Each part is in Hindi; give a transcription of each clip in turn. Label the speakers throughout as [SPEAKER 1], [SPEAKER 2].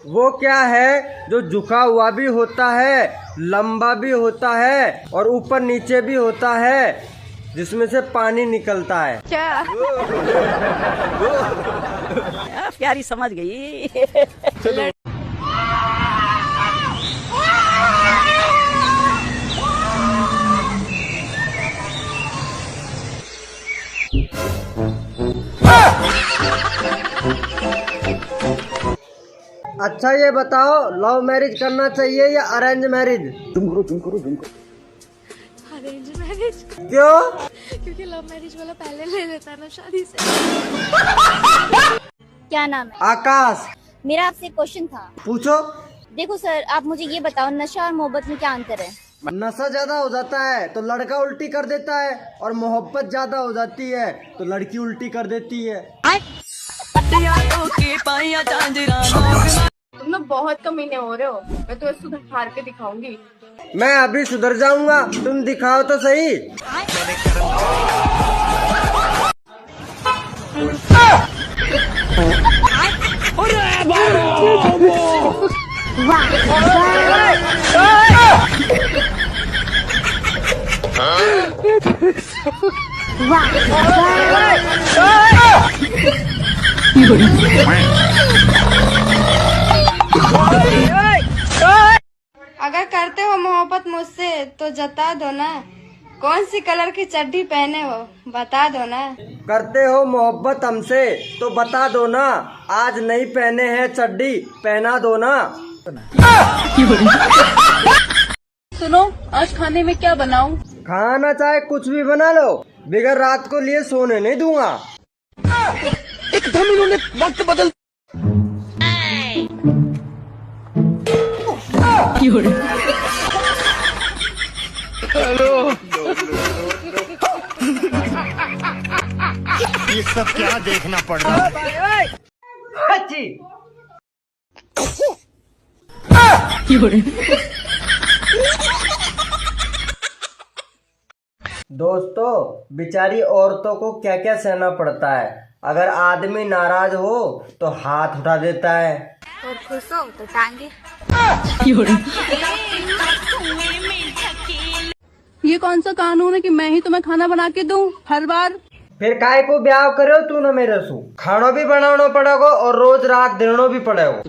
[SPEAKER 1] वो क्या है जो झुका हुआ भी होता है, लंबा भी होता है और ऊपर नीचे भी होता है, जिसमें से पानी निकलता है?
[SPEAKER 2] क्या? प्यारी समझ गई।
[SPEAKER 1] अच्छा ये बताओ, लव मैरिज करना चाहिए या अरेंज मैरिज?
[SPEAKER 3] तुम करो।
[SPEAKER 4] Arrange marriage.
[SPEAKER 1] क्यों?
[SPEAKER 4] क्योंकि लव मैरिज वाला पहले ले लेता है ना शादी से।
[SPEAKER 5] क्या नाम है?
[SPEAKER 1] आकाश।
[SPEAKER 5] मेरा आपसे एक क्वेश्चन था।
[SPEAKER 1] पूछो।
[SPEAKER 5] देखो सर, आप मुझे ये बताओ, नशा और मोहब्बत में क्या अंतर है?
[SPEAKER 1] नशा ज्यादा हो जाता है तो लड़का उल्टी कर देता है, और मोहब्बत ज्यादा हो जाती है तो लड़की उल्टी कर देती है।
[SPEAKER 4] तुम लोग बहुत कमीने हो रहे हो। मैं तुम्हें सुधार के दिखाऊंगी।
[SPEAKER 1] मैं अभी सुधर जाऊंगा, तुम दिखाओ तो सही।
[SPEAKER 4] अगर करते हो मोहब्बत मुझसे तो जता दो ना। कौन सी कलर की चड्डी पहने हो बता दो ना।
[SPEAKER 1] करते हो मोहब्बत हमसे तो बता दो ना, आज नहीं पहने हैं चड्डी, पहना दो ना।
[SPEAKER 4] सुनो, आज खाने में क्या बनाऊं?
[SPEAKER 1] खाना चाहे कुछ भी बना लो, बिगर रात को लिए सोने नहीं दूंगा।
[SPEAKER 3] एकदम इन्होंने वक्त बदल। हेलो।
[SPEAKER 6] ये सब क्या देखना पड़ रहा है?
[SPEAKER 1] अच्छी। दोस्तों, बेचारी औरतों को क्या क्या सहना पड़ता है। अगर आदमी नाराज हो तो हाथ उठा देता है,
[SPEAKER 4] और खुश हो तो टांगे। ये कौन सा कानून है कि मैं ही तुम्हें खाना बना के दूं हर बार?
[SPEAKER 1] फिर काय को ब्याह करो तू न मेरे सु। खाना भी बनाना पड़ेगा और रोज रात देना भी पड़ेगा।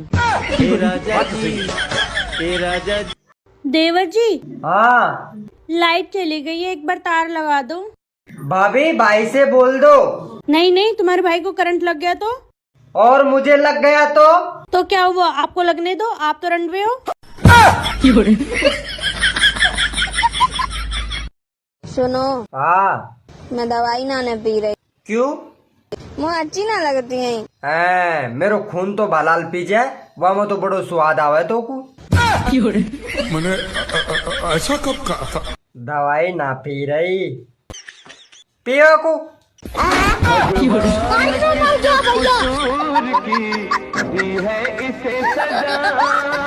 [SPEAKER 7] देवर जी,
[SPEAKER 1] हाँ
[SPEAKER 7] लाइट चली गई है, एक बार तार लगा दो।
[SPEAKER 1] भाभी, भाई से बोल दो।
[SPEAKER 7] नहीं, तुम्हारे भाई को करंट लग गया तो?
[SPEAKER 1] और मुझे लग गया तो
[SPEAKER 7] क्या हुआ? आपको लगने दो, आप तो रनवे हो।
[SPEAKER 4] सुनो,
[SPEAKER 1] हाँ
[SPEAKER 4] मैं दवाई ना पी रही।
[SPEAKER 1] क्यों?
[SPEAKER 4] मुझे अच्छी ना लगती है।
[SPEAKER 1] मेरो खून तो भलाल पी जाए, वह में तो बड़ो स्वाद आवे तो को।
[SPEAKER 6] मैंने ऐसा कब कहा था?
[SPEAKER 1] दवाई ना पी रही, पियो को।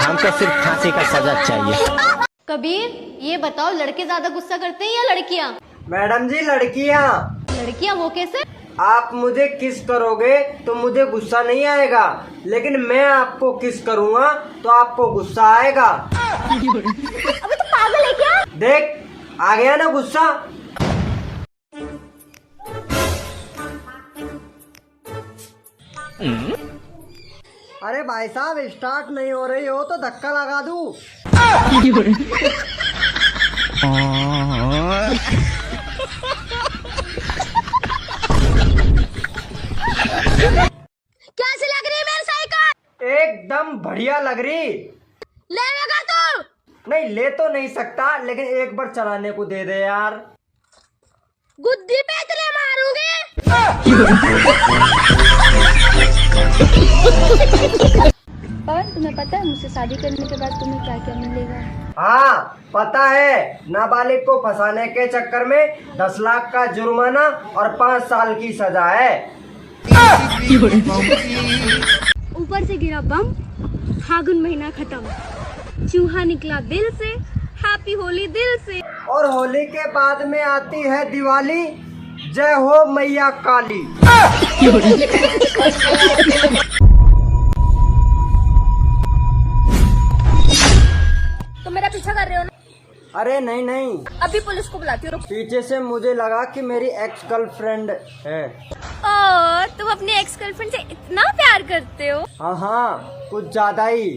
[SPEAKER 2] हमको सिर्फ फांसी का सजा चाहिए।
[SPEAKER 5] कबीर, ये बताओ, लड़के ज्यादा गुस्सा करते हैं या लड़कियाँ?
[SPEAKER 1] मैडम जी, लड़कियाँ।
[SPEAKER 5] लड़कियाँ वो कैसे?
[SPEAKER 1] आप मुझे किस करोगे तो मुझे गुस्सा नहीं आएगा, लेकिन मैं आपको किस करूँगा तो आपको गुस्सा आएगा।
[SPEAKER 5] अबे तो पागल है क्या?
[SPEAKER 1] देख, आ गया ना गुस्सा। अरे भाई साहब, स्टार्ट नहीं हो रही हो तो धक्का लगा दूं।
[SPEAKER 5] कैसी लग रही है मेरी साइकिल?
[SPEAKER 1] एकदम बढ़िया लग रही।
[SPEAKER 5] लेगा तू?
[SPEAKER 1] नहीं, ले तो नहीं सकता, लेकिन एक बार चलाने को दे दे यार।
[SPEAKER 5] गुद्दी पे इतने मारूंगी।
[SPEAKER 4] पर तुम्हें पता है मुझसे शादी करने के बाद तुम्हें क्या क्या मिलेगा?
[SPEAKER 1] हाँ पता है, नाबालिग को फंसाने के चक्कर में 10 लाख का जुर्माना और 5 साल की सजा है।
[SPEAKER 4] ऊपर से गिरा बम, फागुन महीना खत्म, चूहा निकला दिल से, हैप्पी होली दिल से।
[SPEAKER 1] और होली के बाद में आती है दिवाली, जय हो मैया काली। अरे नहीं नहीं,
[SPEAKER 4] अभी पुलिस को बुलाती हूँ।
[SPEAKER 1] पीछे से मुझे लगा कि मेरी एक्स गर्लफ्रेंड है।
[SPEAKER 4] ओह, तुम अपनी एक्स गर्लफ्रेंड से इतना प्यार करते हो?
[SPEAKER 1] हाँ हाँ, कुछ ज्यादा ही।